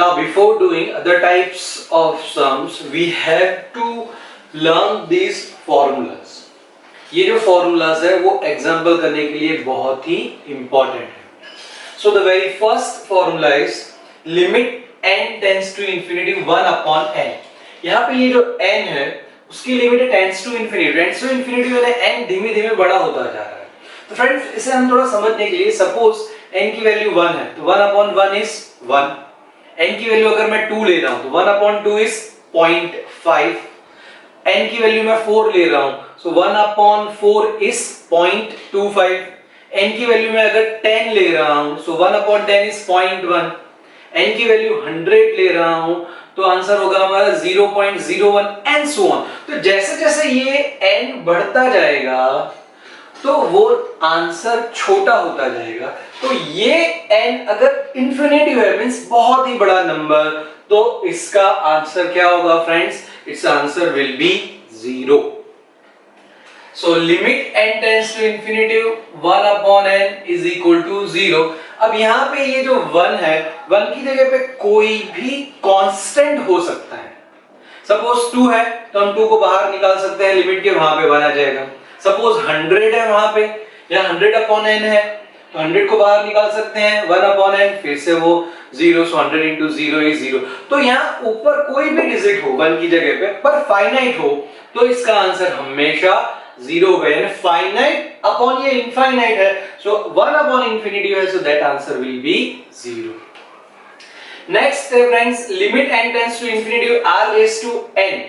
Now before doing other types of sums we have to learn these formulas. ये जो formulas है वो example करने के लिए बहुत ही important है. So the very first formula is limit n tends to infinity 1 upon n. यहाँ पे ये जो n है उसकी लिमिट tends to infinity वाले n धीमे धीमे बड़ा होता जा रहा है. तो फ्रेंड्स इसे हम थोड़ा समझने के लिए सपोज n की वैल्यू 1 है तो 1 upon 1 is 1. n की वैल्यू अगर मैं 2 ले रहा हूं तो 1 upon 2 is 0.5. n की वैल्यू मैं 4 ले रहा हूं so 1 upon 4 is 0.25. n की वैल्यू मैं अगर 10 ले रहा हूं so 1 upon 10 is 0.1. n की वैल्यू 100 ले रहा हूं तो आंसर होगा हमारा 0.01 एंड सो ऑन. तो जैसे जैसे ये n बढ़ता जाएगा तो वो आंसर छोटा होता जाएगा. तो ये n अगर इंफिनिटी है मींस बहुत ही बड़ा नंबर तो इसका आंसर क्या होगा friends? It's answer will be 0. So limit n tends to infinity 1 upon n is equal to 0. अब यहाँ पे ये जो 1 है 1 की जगह पे कोई भी कांस्टेंट हो सकता है. सपोज 2 है तो हम 2 को बाहर निकाल सकते हैं लिमिट के, वहां पे 1 आ जाएगा. सपोज 100 है वहां पे या 100 अपॉन n है तो 100 को बाहर निकाल सकते हैं 1 अपॉन n फिर से वो 0 सो 100 into 0 is 0. तो यहाँ ऊपर कोई भी डिजिट हो 1 की जगह पे पर फाइनाइट हो तो इसका आंसर हमेशा 0 है. फाइनाइट अपॉन ये इनफाइनाइट है सो 1 अपॉन इंफिनिटी है so that answer will be 0. Next है friends limit n tends to infinity r raise to n.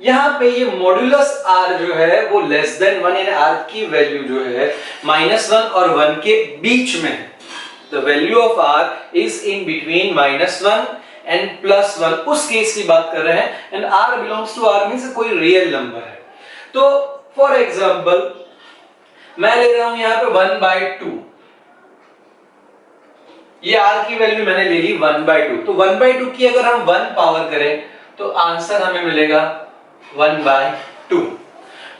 यहाँ पे ये मॉड्यूलस r जो है वो लेस देन 1 यानी r की वैल्यू जो है -1 और 1 के बीच में है. The value of r is in between -1 and +1. उस केस की बात कर रहे हैं and r belongs to r means कोई रियल नंबर है. तो फॉर एग्जांपल मैं ले रहा हूं यहां पे 1/2. ये r की वैल्यू मैंने ले ली 1/2. तो 1/2 की अगर हम 1 पावर करें तो आंसर हमें मिलेगा 1/2.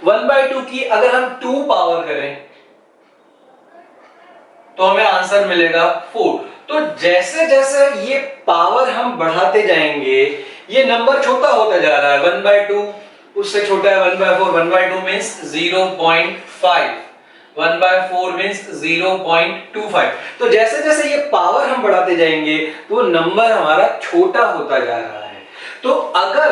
1/2 की अगर हम 2 पावर करें तो हमें आंसर मिलेगा 4. तो जैसे जैसे ये पावर हम बढ़ाते जाएंगे ये नंबर छोटा होता जा रहा है. 1/2 उससे छोटा है 1/4. 1/2 मींस 0.5. 1/4 मींस 0.25. तो जैसे जैसे ये पावर हम बढ़ाते जाएंगे तो नंबर हमारा छोटा होता जा रहा है. तो अगर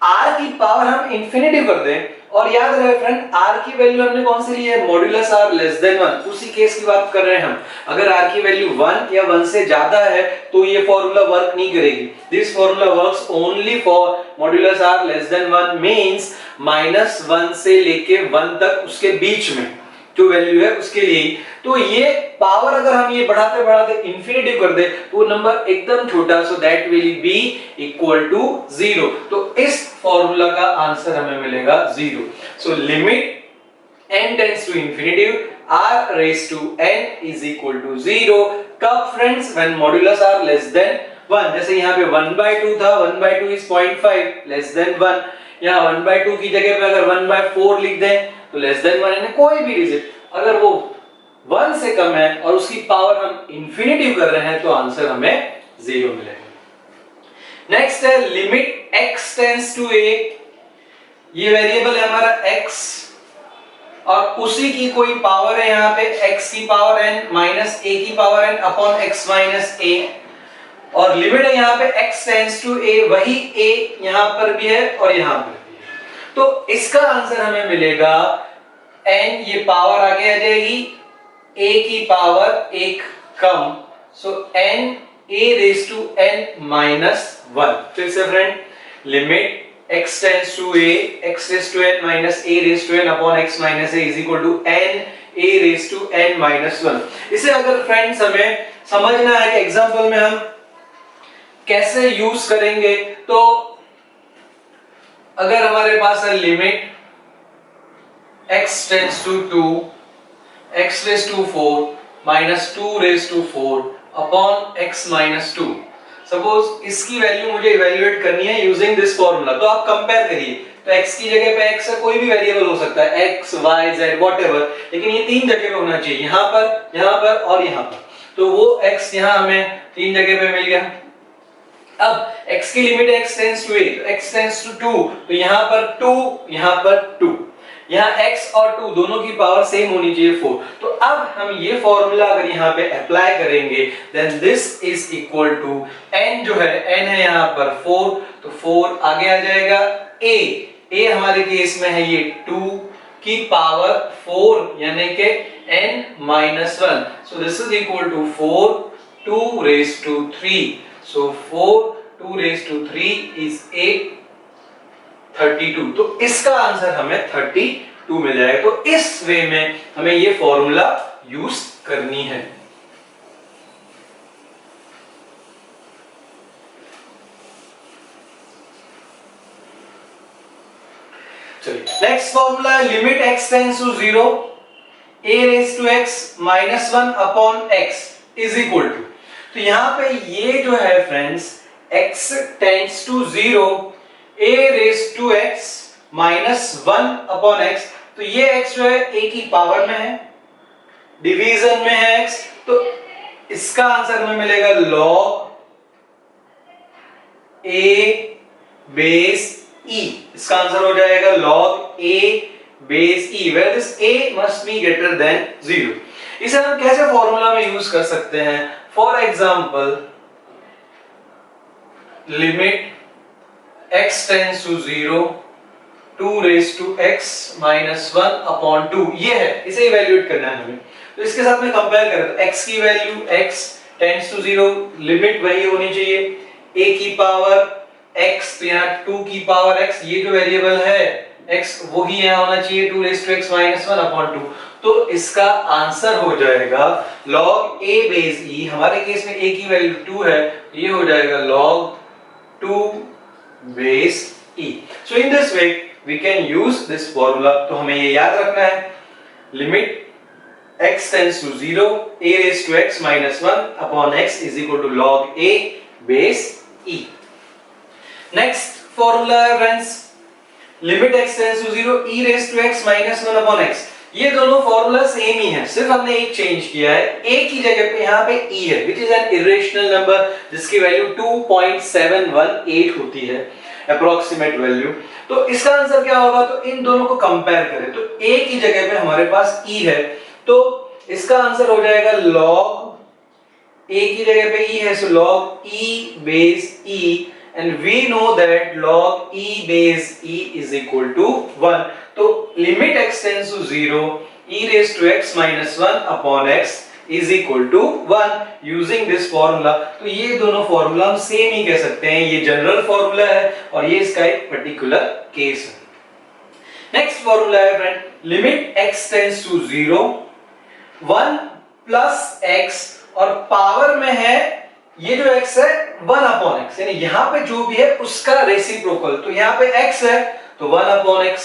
r की पावर हम इंफिनिटी कर दें और याद रहे फ्रेंड r की वैल्यू हमने कौन सी ली है? Modulus r less than 1. उसी केस की बात कर रहे हैं हम. अगर r की वैल्यू 1 या 1 से ज्यादा है तो ये फॉर्मूला वर्क नहीं करेगी. This formula works only for modulus r less than 1 means -1 से लेके 1 तक उसके बीच में जो वैल्यू है उसके लिए. तो ये पावर अगर हम ये बढ़ाते बढ़ाते इंफिनिटी कर दे तो नंबर एकदम छोटा so that will be equal to 0. तो इस फॉर्मूला का आंसर हमें मिलेगा 0. So limit n tends to infinity r raise to n is equal to 0. कब friends? When modulus r less than 1. जैसे यहाँ पे 1/2 था 1/2 इज 0.5 लेस देन 1. यहाँ 1/2 की जगह पे अगर 1/4 लिख दें तो लेस देन 1 यानी कोई भी डिजिट अगर वो 1 से कम है और उसकी पावर हम इंफिनिटी कर रहे हैं तो आंसर हमें 0 मिलेगा. नेक्स्ट है limit x tends to a. ये वेरिएबल है हमारा x और उसी की कोई पावर है यहाँ पे x की पावर n माइनस a की power n upon x minus a. और लिमिट है यहाँ पे x टेंड्स टू a. वही a यहाँ पर भी है और यहाँ पर भी है. तो इसका आंसर हमें मिलेगा n. ये पावर आगे आ जाएगी a की पावर 1 कम so n a raise to n minus 1. फिर से friend limit x tends to a x raise to n minus a raise to n upon x minus a is equal to n a raise to n minus 1. इसे अगर friends हमें समझना है कि example में हम कैसे यूज करेंगे तो अगर हमारे पास है limit x tends to 2 x raise to 4 minus 2 raise to 4 upon x minus 2. Suppose इसकी वैल्यू मुझे इवैल्यूएट करनी है यूजिंग दिस फॉर्मूला. तो आप कंपेयर करिए तो x की जगह पे x का कोई भी वेरिएबल हो सकता है x y z व्हाटएवर, लेकिन ये 3 जगह पे होना चाहिए यहाँ पर और यहाँ पर. तो वो x यहाँ हमें 3 जगह पे मिल गया. अब x की लिमिट है x टेंड्स टू a, तो x टेंड्स टू 2, तो यहाँ पर 2, यहाँ पर 2, यहाँ x और 2 दोनों की पावर सेम होनी चाहिए 4। तो अब हम ये फॉर्मूला अगर यहाँ पे अप्लाई करेंगे, then this is equal to n जो है, n है यहाँ पर 4, तो 4 आगे आ जाएगा, a हमारे केस में है ये 2 की पावर 4 यानी कि n minus 1, so this is equal to 4 2 raised to 3, so 4 2 raised to 3 is 8 32, तो इसका आंसर हमें 32 मिल जाएगा। तो इस वे में हमें ये फॉर्मूला यूज करनी है। चलिए नेक्स्ट फॉर्मूला है limit x tends to 0 a raise to x minus 1 upon x is equal to, तो यहां पे ये जो है friends x tends to 0 a raise to x minus 1 upon x, तो ये x जो है a की पावर में है, डिवीजन में है x, तो इसका आंसर हमें मिलेगा log a बेस e, इसका आंसर हो जाएगा log a base e, where this a must be greater than 0। इसे हम कैसे फॉर्मूला में यूज कर सकते हैं? For example limit x tends to 0 2 raise to x minus 1 upon 2, ये है, इसे इवैल्यूएट करना है हमें। तो इसके साथ में कंपेयर करें तो x की value x tends to 0, limit वही होनी चाहिए a की पावर x, तो यहाँ 2 की पावर x, ये जो वेरिएबल है x वही यहाँ होना चाहिए 2 raise to x minus 1 upon 2, तो इसका आंसर हो जाएगा log a बेस e, हमारे केस में a की वैल्यू 2 है, ये हो जाएगा log 2 base e। So in this way we can use this formula, तो हमें ये याद रखना है limit x tends to 0 a raised to x minus 1 upon x is equal to log a base e। Next formula है friends limit x tends to 0 e raised to x minus 1 upon x, ये दोनों formula same ही है, सिर्फ हमने एक change किया है, a की जगह पे यहाँ पे e है which is an irrational number जिसकी वैल्यू 2.718 होती है अप्रोक्सीमेट वैल्यू। तो इसका आंसर क्या होगा? तो इन दोनों को कंपेयर करें तो a की जगह पे हमारे पास e है, तो इसका आंसर हो जाएगा log a की जगह पे e है, so log e base e, and we know that log e base e is equal to 1, तो limit x tends to 0 e raised to x minus 1 upon x is equal to 1 using this formula। तो ये दोनों formula हम same ही कह सकते हैं, ये general formula है और ये इसका एक पर्टिकुलर केस है। नेक्स्ट फॉर्मूला है friend limit x tends to 0 1 plus x, और पावर में है ये जो x है 1 अपॉन x, यानी यहाँ पे जो भी है उसका रेसिप्रोकल, तो यहाँ पे x है तो 1 अपॉन x,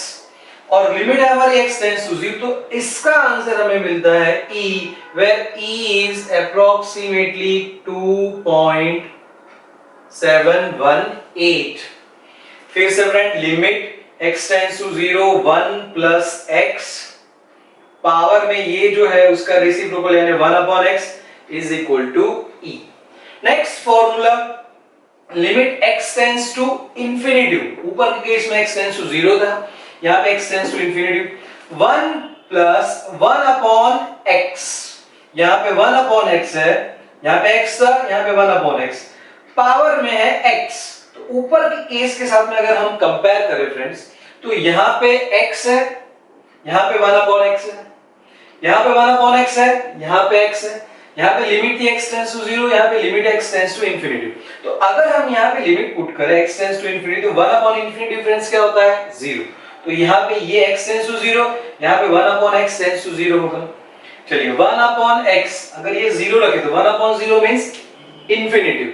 और लिमिट है हमारी x टेंड्स टू 0, तो इसका आंसर हमें मिलता है e, where e is approximately 2.718। फिर से friend limit x tends to 0 1 plus x, power में ये जो है उसका रेसिप्रोकल यानी 1 upon x is equal to e। Next formula limit x tends to infinity, ऊपर के केस में x टेंड्स टू 0 था, यहाँ पे x tends to infinity 1 plus 1 upon x, यहाँ पे 1 अपॉन x है, यहाँ पे x था, यहाँ पे 1 अपॉन x, पावर में है x, तो ऊपर के केस के साथ में अगर हम कंपेयर करें फ्रेंड्स तो यहाँ पे x है, यहाँ पे 1 अपॉन x है, यहाँ पे 1 अपॉन x है, यहाँ पे x है, यहाँ पे लिमिट थी x टेंड्स टू 0, यहाँ पे limit x tends to infinity, तो अगर हम यहाँ पे लिमिट पुट करें x टेंड्स टू इंफिनिटी तो 1 अपॉन इंफिनिटी फ्रेंड्स क्या होता है 0, तो यहाँ पे ये x टेंड्स टू 0, यहाँ पे 1 अपॉन x टेंड्स टू 0 होगा। चलिए 1 अपॉन x अगर ये 0 रखे तो 1 अपॉन 0 मींस इंफिनिटी,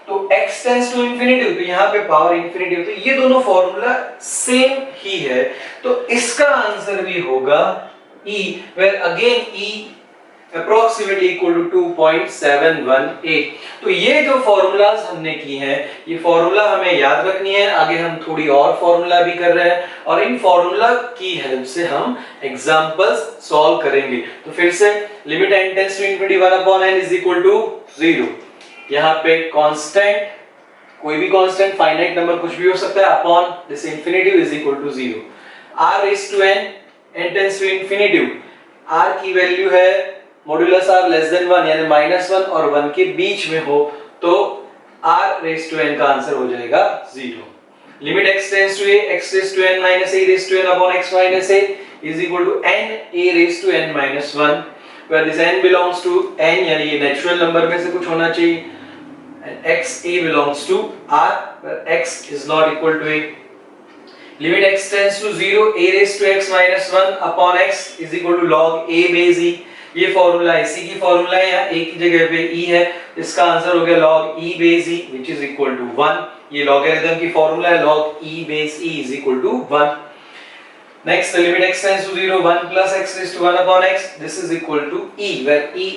तो x टेंड्स टू इंफिनिटी, तो यहाँ पे पावर इंफिनिटी, तो ये दोनों फॉर्मूला सेम ही है, तो इसका आंसर भी होगा e, where again e approximately equal to 2.718। तो ये जो फॉर्मूलाज हमने की हैं ये फॉर्मूला हमें याद रखनी है, आगे हम थोड़ी और फॉर्मूला भी कर रहे हैं और इन फॉर्मूला की हेल्प से हम एग्जांपल्स सॉल्व करेंगे। तो फिर से limit n tends to infinity 1 upon n is equal to 0, यहाँ पे कांस्टेंट कोई भी कांस्टेंट फाइनाइट नंबर कुछ भी हो सकता है upon this infinitive is equal to 0। r raise to n tends to infinitive, r की वैल्यू है मॉड्यूलस r लेस देन 1 यानी -1 और 1 के बीच में हो तो r रेज टू n का आंसर हो जाएगा 0। Limit x tends to a x raise to n minus a raise to n upon x minus a is equal to n a raise to n minus 1 where this n belongs to n यानी ये natural number में से कुछ होना चाहिए and x a belongs to r where x is not equal to a। limit x tends to 0 a raised to x minus 1 upon x is equal to log a base e। ये formula इसी की formula है, यहाँ a की जगह पे e है, इसका आंसर हो गया log e base e which is equal to 1। ये लॉगरिथम की फॉर्मूला है log e base e is equal to 1। Next, the limit x tends to 0, 1 plus x raised to 1 upon x, this is equal to e, where e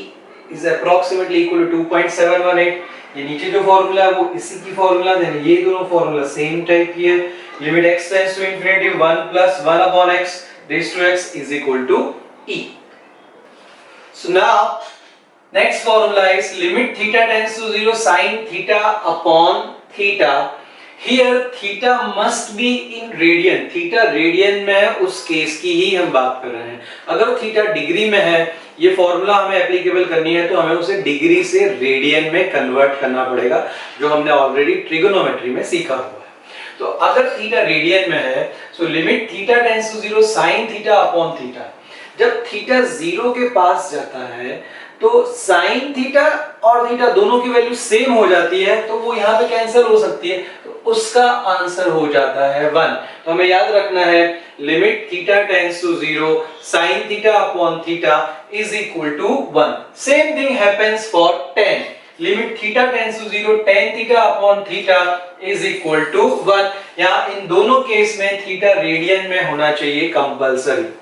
is approximately equal to 2.718। ये नीचे जो formula है वो इसी की formula है, ये दोनों फॉर्मूला सेम टाइप की है। Limit x tends to infinity 1 plus 1 upon x raised to x is equal to e। So now, next formula is limit theta tends to 0 sin theta upon theta। Here theta must be in radian, theta radian में है उस case की ही हम बात कर रहे हैं। अगर थीटा डिग्री में है, ये फॉर्मूला हमें एप्लीकेबल करनी है तो हमें उसे डिग्री से रेडियन में कन्वर्ट करना पड़ेगा, जो हमने ऑलरेडी ट्रिगोनोमेट्री में सीखा हुआ है। तो अगर थीटा रेडियन में है so limit theta tends to 0 sin theta upon theta. जब थीटा 0 के पास जाता है तो sin थीटा और थीटा दोनों की वैल्यू सेम हो जाती है तो वो यहाँ पे कैंसिल हो सकती है, तो उसका आंसर हो जाता है 1। तो हमें याद रखना है limit theta tends to 0 sin theta upon theta is equal to 1। Same thing happens for tan, limit theta tends to 0 tan theta upon theta is equal to 1। यहाँ इन दोनों केस में थीटा रेडियन में होना चाहिए कंपल्सरी।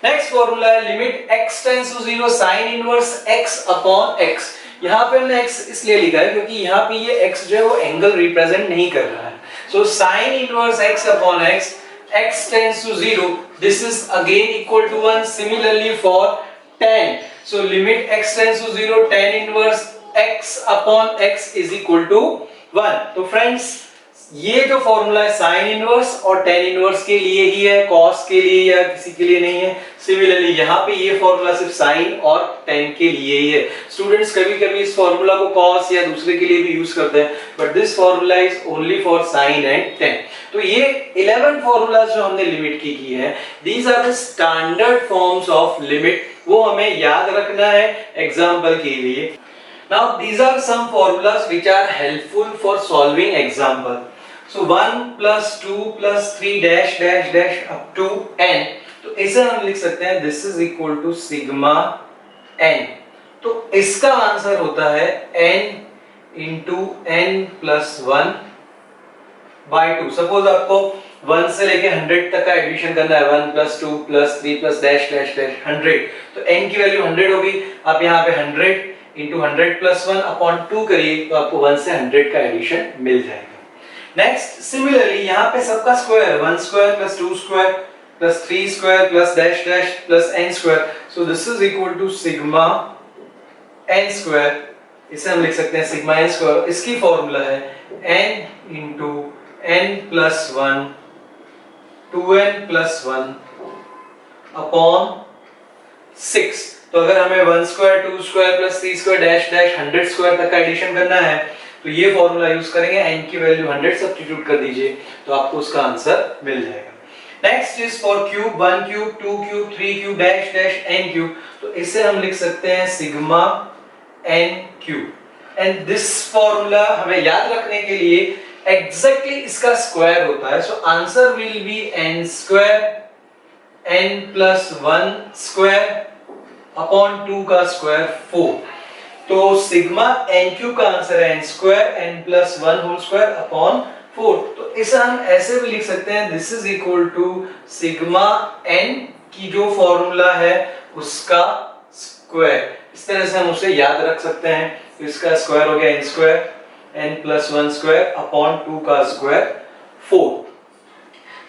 नेक्स्ट फॉर्मूला है limit x tends to 0 sin inverse x upon x। यहाँ पे हमने x इसलिए लिखा है क्योंकि यहाँ पे ये x जो है वो एंगल रिप्रेजेंट नहीं कर रहा है। So sin inverse x upon x, x tends to 0, this is again equal to 1। Similarly for tan, so limit x tends to 0 tan inverse x upon x is equal to 1। तो friends ये जो formula है sine inverse और tan inverse के लिए ही है, cos के लिए या किसी के लिए नहीं है। सिमिलरली यहाँ पे ये फॉर्मूला सिर्फ साइन और टेन के लिए ही है। स्टूडेंट्स कभी-कभी इस फॉर्मूला को कॉस या दूसरे के लिए भी यूज करते हैं, but this formula is only for sine and tan. तो ये 11 फॉर्मूलाज जो हमने लिमिट की है, these are the standard forms of limit, वो हमें याद रखना है एग्जाम्पल के लिए। Now these are some formulas which are helpful for solving example. So 1 plus 2 plus 3 dash dash dash up to n, तो इसे हम लिख सकते हैं this is equal to sigma n। तो इसका आंसर होता है n into n plus 1 by 2। Suppose आपको 1 से लेके 100 तक का एडिशन करना है, 1 plus 2 plus 3 plus dash dash dash 100, तो n की वैल्यू 100 होगी। आप यहाँ पे 100 into 100 plus 1 upon 2 करिए तो आपको 1 से 100 का एडिशन मिल जाएगा। नेक्स्ट सिमिलरली यहाँ पे सबका square 1 square plus 2 square plus 3 square plus dash dash plus n square, so this is equal to sigma n square. इसे हम लिख सकते हैं सिग्मा n स्क्वायर। इसकी फॉर्मूला है n into n plus 1 2n plus 1 upon 6। तो अगर हमें 1 square 2 square plus 3 square dash dash 100 square तक का एडिशन करना है तो ये फॉर्मूला यूज करेंगे, n की वैल्यू 100 सब्स्टिट्यूट कर दीजिए तो आपको उसका आंसर मिल जाएगा। Next is for cube 1 cube 2 cube 3 cube dash dash n cube, तो इसे हम लिख सकते हैं sigma n cube. And this formula हमें याद रखने के लिए एग्जैक्टली इसका स्क्वायर होता है, so answer will be n square n plus 1 square upon 2 का स्क्वायर 4। तो सिग्मा n क्यूब का आंसर है n square n plus 1 whole square upon 4। तो इसे हम ऐसे भी लिख सकते हैं this is equal to sigma n की जो फॉर्मूला है उसका स्क्वायर। इस तरह से हम उसे याद रख सकते हैं। तो इसका स्क्वायर हो गया n square n plus 1 square upon 2 का स्क्वायर 4।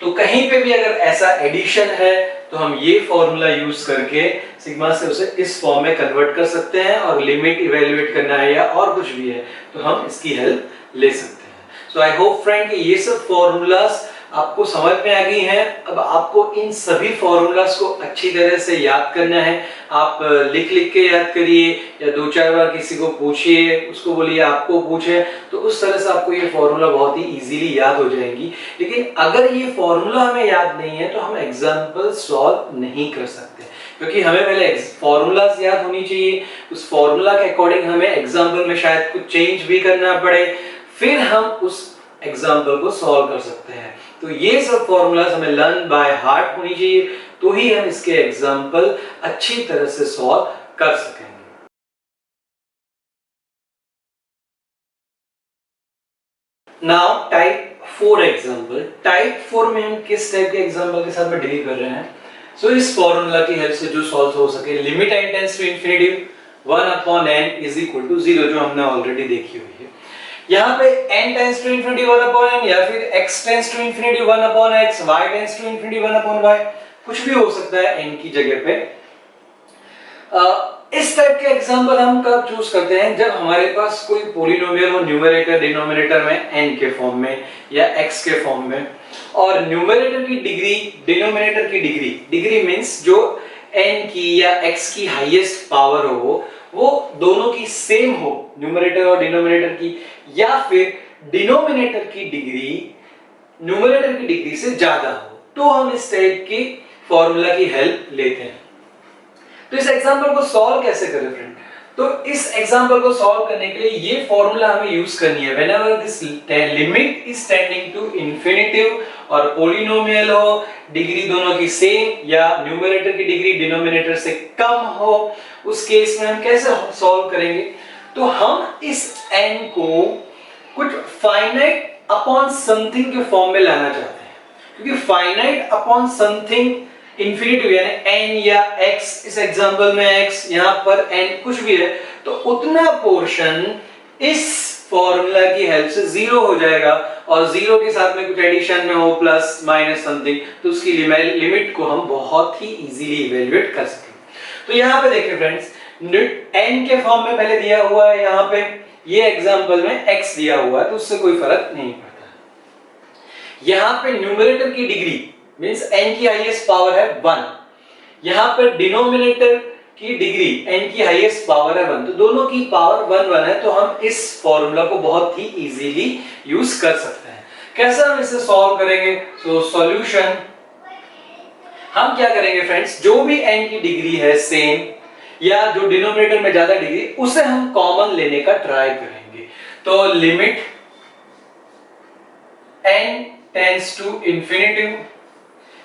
तो कहीं पे भी अगर ऐसा एडिशन है तो हम ये फॉर्मूला यूज करके सिग्मा से उसे इस फॉर्म में कन्वर्ट कर सकते हैं, और लिमिट इवैल्यूएट करना है या और कुछ भी है तो हम इसकी हेल्प ले सकते हैं। सो आई होप फ्रेंड कि ये सब फॉर्मूलाज आपको समझ में आ गई हैं। अब आपको इन सभी फॉर्मूलाज को अच्छी तरह से याद करना है। आप लिख लिख के याद करिए या 2-4 बार किसी को पूछिए, उसको बोलिए आपको पूछे, तो उस तरह से आपको ये फॉर्मूला बहुत ही इजीली याद हो जाएंगी। लेकिन अगर ये फॉर्मूला हमें याद नहीं है तो हम एग्जाम्पल सॉल्व नहीं कर सकते, क्योंकि हमें पहले फॉर्मूलाज याद होनी चाहिए। उस फॉर्मूला के अकॉर्डिंग हमें एग्जाम्पल में शायद कुछ चेंज भी करना पड़े, फिर हम उस एग्जाम्पल को सॉल्व कर सकते हैं। तो ये सब फॉर्मूलाज हमें लर्न बाय हार्ट होनी चाहिए, तो ही हम इसके एग्जाम्पल अच्छी तरह से सॉल्व कर सकेंगे। Now type 4 example. टाइप 4 में हम किस टाइप के एग्जाम्पल के साथ में डील कर रहे हैं? सो इस फॉर्मूला की हेल्प से जो सॉल्व हो सके, limit n tends to infinity 1/n is equal to 0, जो हमने ऑलरेडी देखी हुई है। यहाँ पे n tends to infinity 1/n, या फिर x tends to infinity 1/x, y tends to infinity 1/y, कुछ भी हो सकता है n की जगह पे। इस टाइप के एग्जांपल हम कब चूज करते हैं? जब हमारे पास कोई पॉलिनोमियल हो न्यूमरेटर डिनोमिनेटर में n के फॉर्म में या x के फॉर्म में, और न्यूमरेटर की डिग्री डिनोमिनेटर की डिग्री मींस जो n की या x की हाईएस्ट पावर हो वो दोनों की सेम हो, न्यूमरेटर और डिनोमिनेटर की, या फिर डिनोमिनेटर की डिग्री न्यूमरेटर की डिग्री से ज्यादा हो, तो हम इस टाइप की फॉर्मूला की हेल्प लेते हैं। तो इस एग्जांपल को सॉल्व कैसे करें फ्रेंड? तो इस एग्जांपल को सॉल्व करने के लिए ये फॉर्मूला हमें यूज करनी है। Whenever this limit is tending to infinitive और पॉलिनोमियल हो, डिग्री दोनों की सेम या न्यूमरेटर की डिग्री डिनोमिनेटर से कम हो, उस केस में हम कैसे सॉल्व करेंगे? तो हम इस n को कुछ फाइनाइट अपॉन समथिंग के फॉर्म में लाना चाहते हैं, क्योंकि फाइनाइट अपॉन समथिंग इंफिनिटी यानी n या x, इस एग्जांपल में x, यहां पर n कुछ भी है, तो उतना पोर्शन इस फॉर्मूला की हेल्प से 0 हो जाएगा, और 0 के साथ में कुछ एडिशन में हो प्लस माइनस समथिंग, तो उसकी लिमिट को हम बहुत ही इजीली इवैल्यूएट कर सकेंगे। तो यहाँ पे देखिए फ्रेंड्स, n के फॉर्म में पहले दिया हुआ है, यहाँ पे ये एग्जांपल में x दिया हुआ है, तो उससे कोई फर्क नहीं पड़ता। यहाँ पे न्यूमरेटर की डिग्री मींस n की हाईएस्ट पावर है 1, यहाँ पर डिनोमिनेटर की डिग्री n की हाईएस्ट पावर है 1, तो दोनों की पावर 1 है, तो हम इस फॉर्मूला को बहुत ही इजीली यूज कर सकते हैं। कैसे हम इसे सॉल्व करेंगे? सो सॉल्यूशन, हम क्या करेंगे फ्रेंड्स, जो भी n की डिग्री है सेम या जो डिनोमिनेटर में ज्यादा डिग्री, उसे हम कॉमन लेने का ट्राई करेंगे। तो limit n tends to infinity,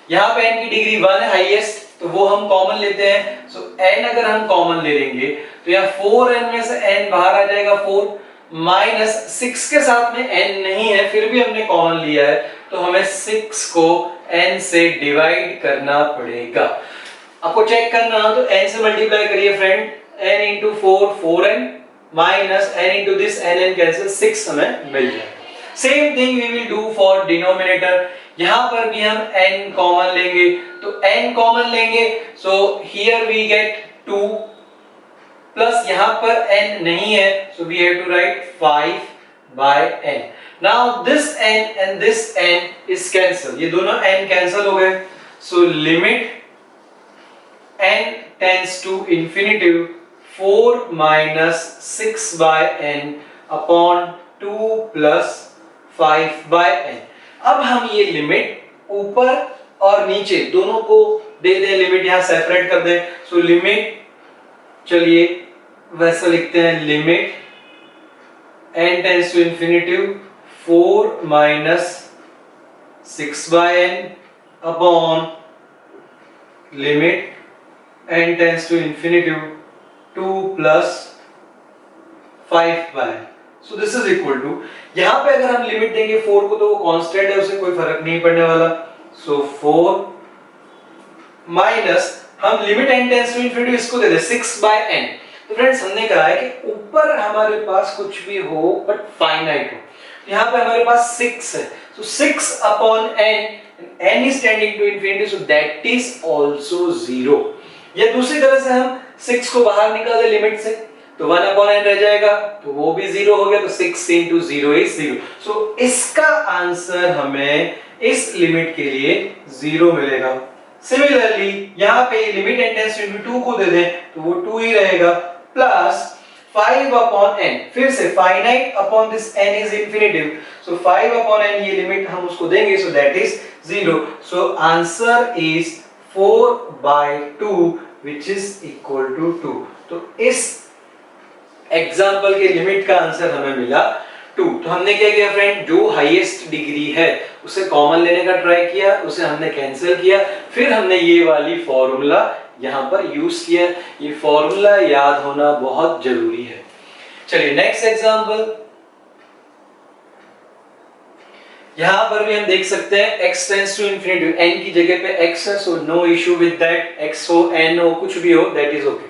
यहाँ पे n की डिग्री 1 है हाईएस्ट, तो वो हम कॉमन लेते हैं। सो n अगर हम कॉमन ले लेंगे तो यहाँ 4n में से n बाहर आ जाएगा 4, माइनस 6 के साथ में n नहीं है, फिर भी हमने कॉमन लिया है, तो हमें 6 को n से डिवाइड करना पड़ेगा। आपको चेक करना हो तो n से मल्टीप्लाई करिए friend, n into 4 4n minus n into this n cancel 6 हमें मिल जाएगा। Same thing we will do for denominator, यहां पर भी हम n कॉमन लेंगे, तो n कॉमन लेंगे, so here we get 2 plus यहां पर n नहीं है, so we have to write 5/n। Now this n and this n is cancel, ये दोनों n कैंसल हो गए, so limit n tends to infinity 4 minus 6/n upon 2 plus 5/n। अब हम ये लिमिट ऊपर और नीचे दोनों को दे दें, लिमिट यहां सेपरेट कर दें। सो लिमिट, चलिए वैसा लिखते हैं, limit n tends to infinity 4 minus 6/n upon limit n tends to infinity 2 plus 5/n। So this is equal to, यहां पे अगर हम लिमिट देंगे 4 को तो वो कांस्टेंट है, उसे कोई फर्क नहीं पड़ने वाला। सो 4 माइनस हम limit n tends to infinity इसको दे दे 6/n। तो फ्रेंड्स हमने कहा है कि ऊपर हमारे पास कुछ भी हो बट फाइनाइट हो, यहां पे हमारे पास 6 है, so 6 upon n, n is tending to infinity, so that is also 0। या दूसरी तरह से हम 6 को बाहर निकाल दे लिमिट से, तो 1 अपॉन n रह जाएगा, तो वो भी 0 हो गया, तो 6 into 0 is 0। सो इसका आंसर हमें इस लिमिट के लिए 0 मिलेगा। सिमिलरली यहाँ पे लिमिट n टेंड्स टू 2 को दे दें तो वो 2 ही रहेगा, प्लस 5 अपॉन n, फिर से finite upon this n is infinitive, so 5 upon n ये लिमिट हम उसको देंगे, सो that is 0। So answer is 4/2 which is equal to 2। तो इस एग्जाम्पल के लिमिट का आंसर हमें मिला 2। तो हमने क्या किया फ्रेंड, जो हाईएस्ट डिग्री है उसे कॉमन लेने का ट्राई किया, उसे हमने कैंसिल किया, फिर हमने ये वाली फॉर्मूला यहाँ पर यूज किया। ये फॉर्मूला याद होना बहुत जरूरी है। चलिए नेक्स्ट एग्जांपल, यहां पर भी हम देख सकते हैं x tends to infinity, n की जगह पे x है, so no issue with that, x हो n हो कुछ भी हो दैट इज ओके।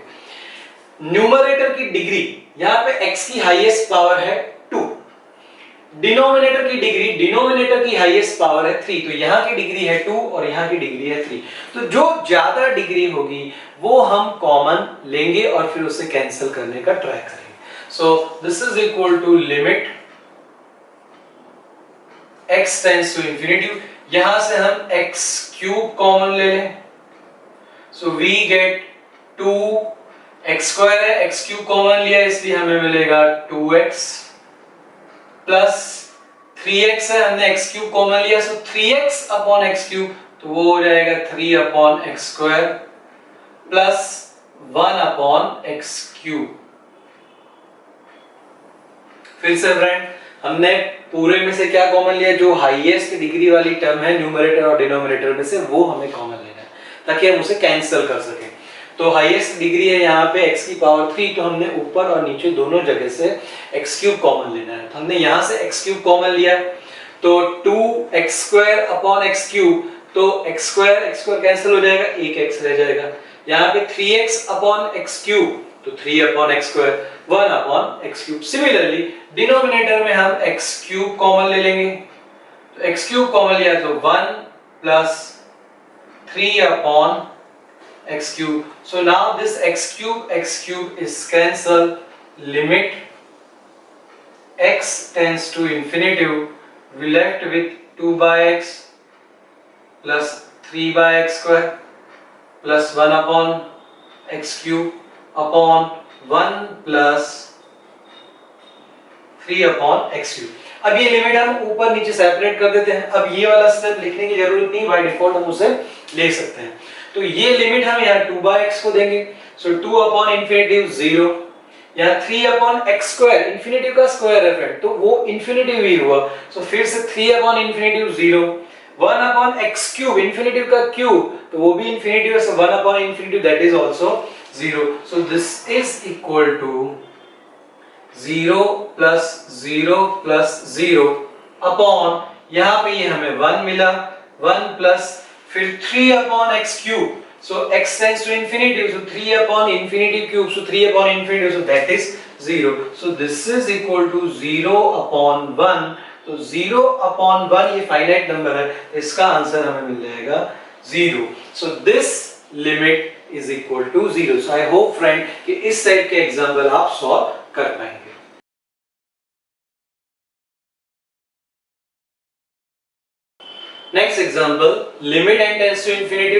न्यूमरेटर की डिग्री, यहाँ पे x की हाईएस्ट पावर है 2, डिनोमिनेटर की डिग्री, डिनोमिनेटर की हाईएस्ट पावर है 3, तो यहाँ की डिग्री है 2 और यहाँ की डिग्री है 3। तो जो ज्यादा डिग्री होगी वो हम कॉमन लेंगे और फिर उसे कैंसिल करने का ट्राई करेंगे। So this is equal to limit x tends to infinity, यहां से हम x क्यूब कॉमन ले लें, so we get 2, x square है, x क्यूब कॉमन लिया इसलिए हमें मिलेगा 2x, प्लस 3x है, हमने x क्यूब कॉमन लिया, सो 3x अपॉन x क्यूब, तो वो हो जाएगा 3 अपॉन x square plus 1 upon x cube. फिर से फ्रेंड हमने पूरे में से क्या कॉमन लिया, जो हाईएस्ट डिग्री वाली टर्म है न्यूमरेटर और डिनोमिनेटर में से, वो हमें कॉमन लेना है ताकि हम उसे कैंसिल कर सकें। तो हाईएस्ट डिग्री है यहाँ पे x की पावर 3, तो हमने ऊपर और नीचे दोनों जगह से x क्यूब कॉमन लेना है। तो हमने यहाँ से x क्यूब कॉमन लिया, तो 2x square upon x cube, तो x स्क्वायर कैंसिल हो जाएगा, एक x रह जाएगा। यहाँ पे 3x अपॉन x क्यूब, तो 3 अपॉन x square, 1 upon x cube. Similarly denominator में हम x क्यूब कॉमन ले लेंगे, तो x क्यूब कॉमन लिया तो 1 प्लस 3 अपॉन x cube. So now this x cube is cancelled. Limit x tends to infinity. We left with 2 by x plus 3 by x square plus 1 upon x cube upon 1 plus 3 upon x cube. अब ये limit हम ऊपर नीचे separate कर देते हैं। अब ये वाला स्टेप लिखने की जरूरत नहीं, बाय डिफॉल्ट हम उसे ले सकते हैं। तो ये लिमिट हम यहाँ 2 by x को देंगे, सो 2 अपॉन इंफिनिटिव 0, यहाँ 3 अपॉन x स्क्वायर, इंफिनिटिव का स्क्वायर है फ्रेंड, तो वो इंफिनिटिव ही हुआ, सो फिर से 3 अपॉन infinitive 0, 1 upon x cube, infinitive का क्यूब, तो वो भी इंफिनिटिव है, सो 1 अपॉन infinitive that is also 0। So this is equal to 0 plus 0 plus 0 upon, यहाँ पे ये हमें 1 मिला, 1 प्लस फिर 3 upon x cube, so x tends to infinity, so 3 upon infinity cube, so 3 upon infinity, so that is 0. So this is equal to 0 upon 1, तो 0 upon 1 ये finite number है, इसका आंसर हमें मिल जाएगा 0. So this limit is equal to 0. So I hope friend कि इस type के एग्जाम्पल आप सॉल्व कर पाएंगे। Next example, limit n tends to infinity,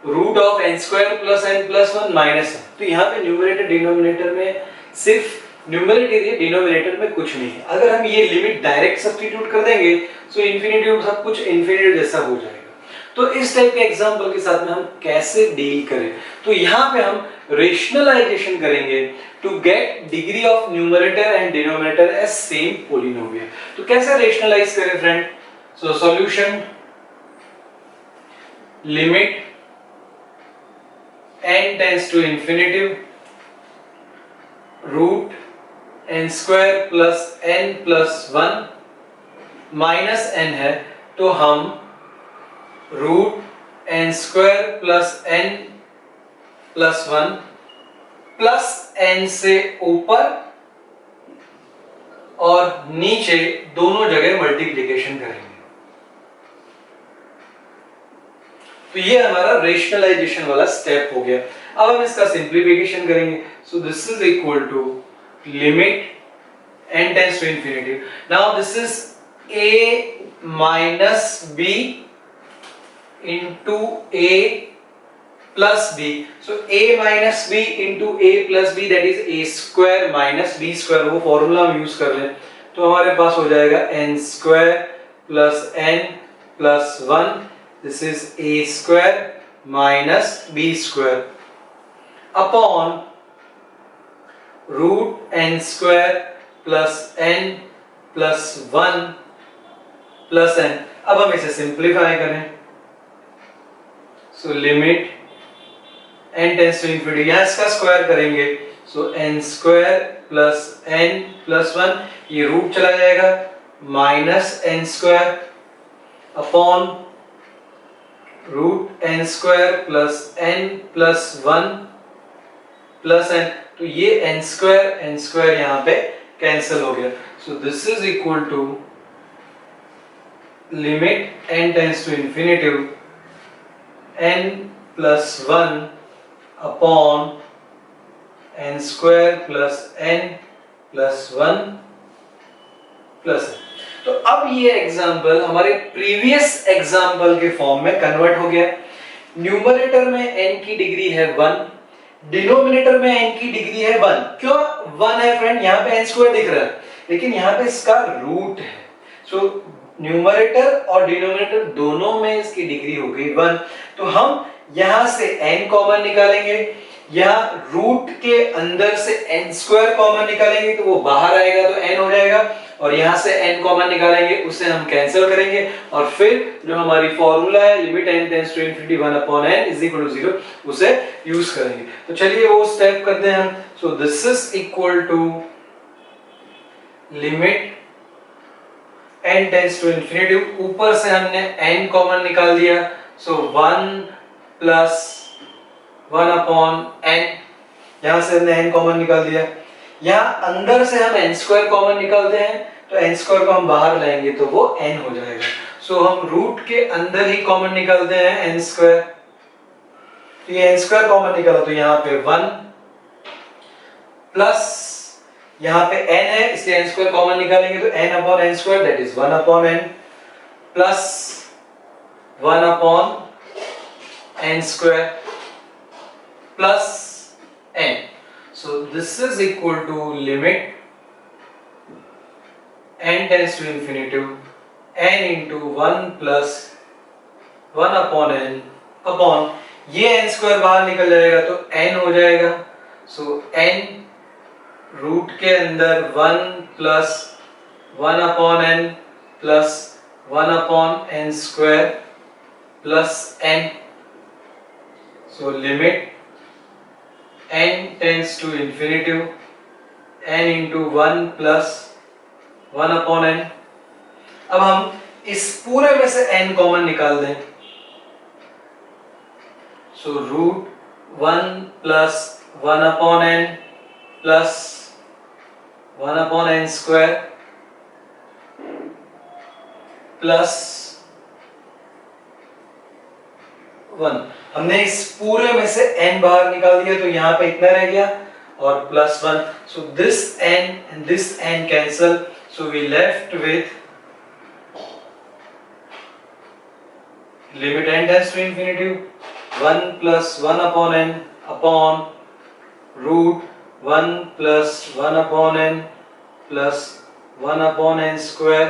root of n square plus n plus 1 minus 1। तो यहाँ पे न्यूमरेटर डिनोमिनेटर में सिर्फ न्यूमरेटर है, डिनोमिनेटर में कुछ नहीं है। अगर हम ये लिमिट डायरेक्ट सब्स्टिट्यूट कर देंगे तो इंफिनिटी सब कुछ इंफिनिटी जैसा हो जाएगा। तो इस टाइप के एग्जांपल के साथ में हम कैसे डील करें, तो यहाँ पे हम रेशनलाइजेशन करेंगे to get degree of numerator and denominator as same polynomial. तो कैसे रेशनलाइज करें friend, so solution limit n tends to infinity, root n square plus n plus 1 minus n है, तो हम root n square plus n plus 1 plus n से ऊपर और नीचे दोनों जगह मल्टीप्लिकेशन करेंगे। तो ये हमारा रेशनलाइजेशन वाला स्टेप हो गया। अब हम इसका सिंप्लीफिकेशन करेंगे। So this is equal to limit n tends to infinity. Now this is a minus b into a plus b. So a minus b into a plus b, that is a square minus b square, वो formula हम use कर लें तो हमारे पास हो जाएगा n square plus n plus 1. This is a square minus b square upon root n square plus n plus 1 plus n. अब हम इसे सिंप्लीफाई करें। So limit n tends to infinity, यहां इसका स्क्वायर करेंगे। So n square plus n plus 1, ये root चला जाएगा, minus n square upon root n square plus n plus 1 plus n। तो ये n स्क्वायर यहां पे कैंसिल हो गया। So this is equal to limit n tends to infinity n plus 1 upon n square plus n plus 1 plus n। तो अब ये example हमारे प्रीवियस एग्जाम्पल के फॉर्म में कन्वर्ट हो गया। न्यूमरेटर में n की डिग्री है 1, डिनोमिनेटर में n की डिग्री है 1। क्यों 1 है फ्रेंड? यहाँ पे n स्क्वायर दिख रहा है, लेकिन यहाँ पे इसका रूट है। सो न्यूमरेटर और डिनोमिनेटर दोनों में इसकी डिग्री हो गई 1। तो हम यहां से n कॉमन निकालेंगे, यहाँ रूट के अंदर से n स्क्वायर कॉमन निकालेंगे तो वो बाहर आएगा तो n हो जाएगा, और यहां से n कॉमन निकालेंगे उसे हम कैंसिल करेंगे, और फिर जो हमारी फॉर्मूला है limit n tends to infinity 1 upon n is equal to 0 उसे यूज करेंगे। तो चलिए वो स्टेप करते हैं हम। So this is equal to limit n tends to infinity, ऊपर से हमने n कॉमन निकाल दिया। सो 1 प्लस 1 अपॉन n, यहां से हमने n कॉमन निकाल दिया। यहां अंदर से हम n स्क्वायर कॉमन निकालते हैं तो n स्क्वायर को हम बाहर लाएंगे तो वो n हो जाएगा। सो हम रूट के अंदर ही कॉमन निकालते हैं n स्क्वायर, तो ये n स्क्वायर कॉमन निकाला तो यहाँ पे 1 प्लस यहाँ पे n है इसलिए n स्क्वायर कॉमन निकालेंगे तो n upon n square, that is 1 upon n plus 1 upon n square plus n. So this is equal to limit n tends to infinity n into 1 plus 1 upon n upon ये n square बाहर निकल जाएगा तो n हो जाएगा। So n root के अंदर 1 plus 1 upon n plus 1 upon n square plus n. So limit n tends to infinity n into 1 plus 1 upon n। अब हम इस पूरे में से n कॉमन निकाल दें। So root 1 plus 1 upon n plus 1 upon n square plus 1। हमने इस पूरे में से n बाहर निकाल दिया तो यहाँ पे इतना रह गया और plus 1। So this n and this n cancel, so we left with limit n tends to infinity 1 plus 1 upon n upon root 1 plus 1 upon n plus 1 upon n square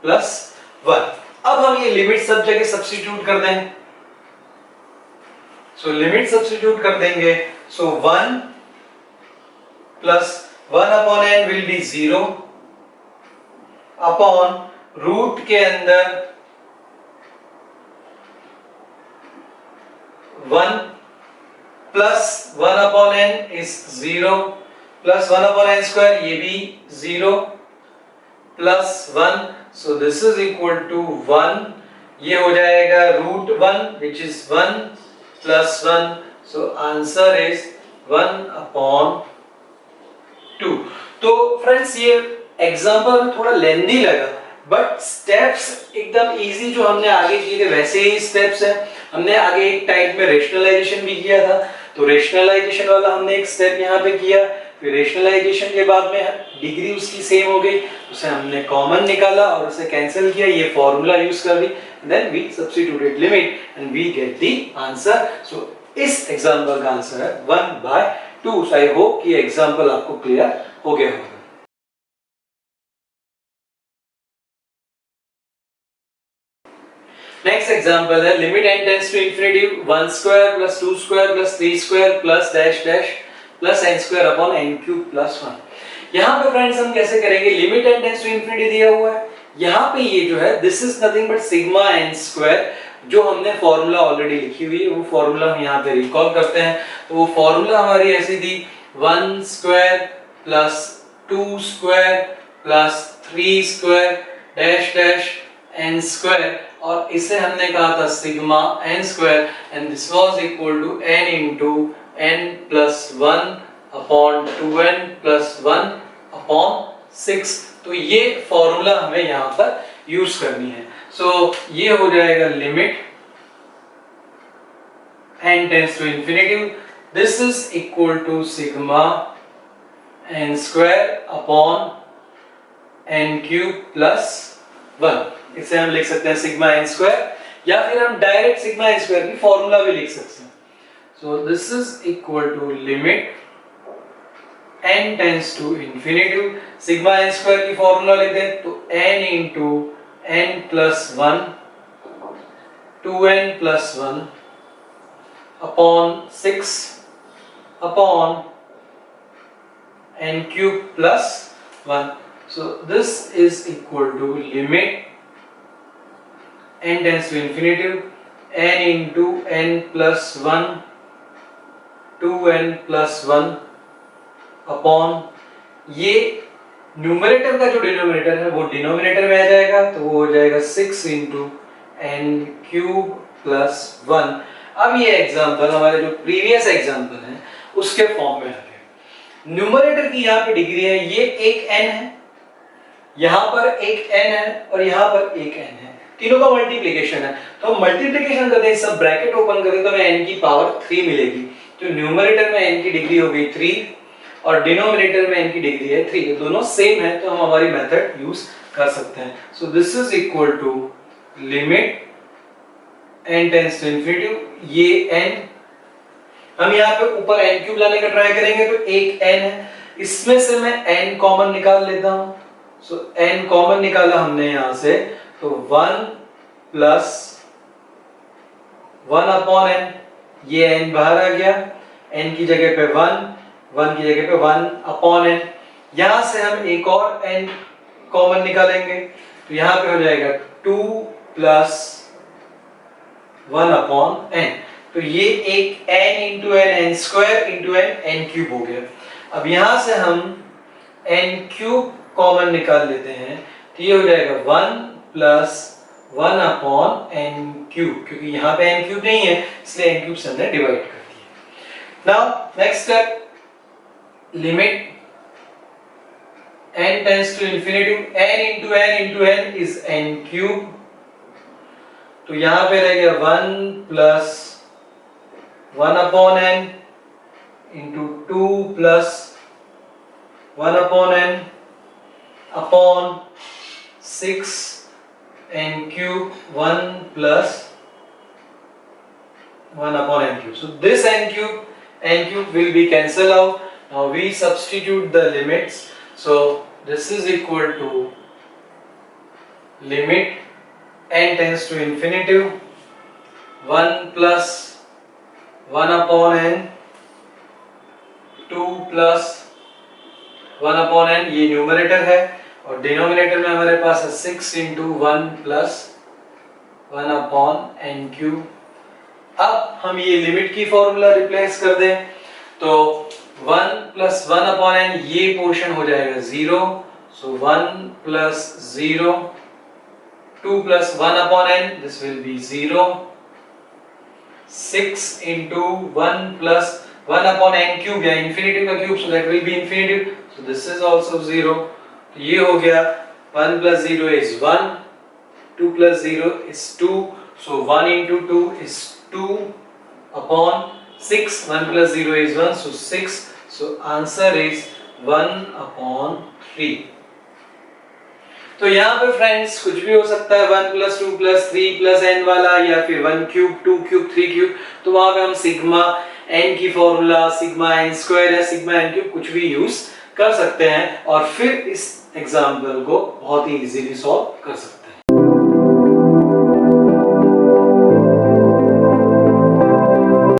plus 1। अब हम ये लिमिट सब जगह substitute कर दें। So limit substitute कर देंगे। So 1 plus 1 upon n will be 0 upon root के अंदर 1 plus 1 upon n is 0 plus 1 upon n square ये भी 0 plus 1। So this is equal to 1, ये हो जाएगा root 1 which is 1 plus 1। So answer is 1 upon 2। तो फ्रेंड्स ये example में थोड़ा लेंदी लगा, बट स्टेप्स एकदम इजी जो हमने आगे किए थे वैसे ही स्टेप्स हैं। हमने आगे एक टाइप में रेशनलाइजेशन भी किया था, तो रेशनलाइजेशन वाला हमने एक स्टेप यहाँ पे किया, फिर रेशनलाइजेशन के बाद में डिग्री उसकी सेम हो गई, उसे हमने कॉमन निकाला और उसे कैंसिल किया, ये फॉर्मूला यूज कर दी, then we substituted limit and we get the answer. So इस एग्जांपल का आंसर है 1/2। सो आई होप कि एग्जांपल आपको क्लियर हो गया होगा। नेक्स्ट एग्जांपल है limit n tends to infinity 1 square plus 2 square plus 3 square plus dash dash plus n square upon n cube plus 1। यहाँ पे फ्रेंड्स हम कैसे करेंगे, limit n tends to infinity दिया हुआ है, यहाँ पे ये जो है this is nothing but sigma n square, जो हमने फॉर्मूला ऑलरेडी लिखी हुई है वो फॉर्मूला हम यहाँ पे रिकॉल करते हैं। तो वो फॉर्मूला हमारी ऐसी थी 1 square plus 2 square plus 3 square dash dash n square, और इसे हमने कहा था sigma n square and this was equal to n into n plus 1 upon 2n plus 1 upon 6। तो ये फॉर्मूला हमें यहाँ पर यूज करनी है। सो ये हो जाएगा limit n tends to infinity, this is equal to sigma n square upon n cube plus 1। इसे हम लिख सकते हैं सिग्मा n स्क्वायर, या फिर हम डायरेक्ट सिग्मा n स्क्वायर की फॉर्मूला भी लिख सकते हैं। So this is equal to limit n tends to infinity, sigma n square की फॉर्मूला लिख दें तो n into n plus 1 2n plus 1 upon 6 upon n cube plus 1। So this is equal to limit n tends to infinity n into n plus 1 2n plus 1 upon ये numerator का जो denominator है वो denominator में आ जाएगा, तो वो हो जाएगा 6 इंटू n क्यूब प्लस 1। अब ये एग्जांपल हमारे जो प्रीवियस एग्जांपल है उसके फॉर्म में आ गए। न्यूमरेटर की यहाँ पे डिग्री है, ये एक n है, यहाँ पर एक n है और यहाँ पर एक n है, तीनों का मल्टीप्लिकेशन है। तो हम मल्टीप्लिकेशन करते हैं, सब ब्रैकेट ओपन करते हैं तो हमें n की पावर 3 मिलेगी। तो न्यूमरेटर में n की डिग्री हो गई 3 और डिनोमिनेटर में n की डिग्री है 3, दोनों सेम है तो हम हमारी मेथड यूज कर सकते हैं। So this is equal to limit n tends to infinity, ये n हम यहाँ पे ऊपर n क्यूब लाने का ट्राई करेंगे तो एक n है, इसमें से मैं n कॉमन निकाल लेता हूँ। सो n कॉमन निकाला हमने यहाँ से, तो 1 प्लस 1 अपॉन n, ये n बाहर आ गया, n की जगह पे 1 की जगह पे 1 अपॉन n, यहाँ से हम एक और n कॉमन निकालेंगे तो यहाँ पे हो जाएगा 2 प्लस 1 अपॉन n। तो ये एक n into n, n square into n, n cube हो गया। अब यहाँ से हम n क्यूब कॉमन निकाल लेते हैं तो ये हो जाएगा 1 प्लस 1 अपॉन n क्यूब, क्योंकि यहाँ पे n क्यूब नहीं है इसलिए n क्यूब से हमने डिवाइड कर दिया। Now next step, limit n tends to infinity, n into n is n cube, तो यहाँ पे रह गया 1 plus 1 upon n into 2 plus 1 upon n upon 6 n cube 1 plus 1 upon n cube. So this n cube will be cancelled out. Now we substitute the limits. So this is equal to limit n tends to infinity 1 plus 1 upon n 2 plus 1 upon n, ये numerator है और denominator में हमारे पास है 6 into 1 plus 1 upon n cube. अब हम ये लिमिट की फॉर्मूला रिप्लेस कर दें तो 1 प्लस 1 अपॉन n, ये पोर्शन हो जाएगा 0, सो 1 plus 0, 2 plus 1 upon n, this will be 0, 6 into 1 plus 1 upon n cube या इंफिनिटी का cube, so that will be infinity, so this is also 0। तो ये हो गया 1 plus 0 is 1, 2 plus 0 is 2, so 1 into 2 is 2 upon 6, 1 plus 0 is 1, so 6, so answer is 1 upon 3. तो यहाँ पे friends कुछ भी हो सकता है, 1 plus 2 plus 3 plus n वाला, या फिर 1 cube 2 cube 3 cube, तो वहां पे हम सिग्मा n की फॉर्मूला, सिग्मा n स्क्वायर या सिग्मा n क्यूब कुछ भी यूज कर सकते हैं और फिर इस एग्जाम्पल को बहुत ही इजीली सॉल्व कर सकते हैं.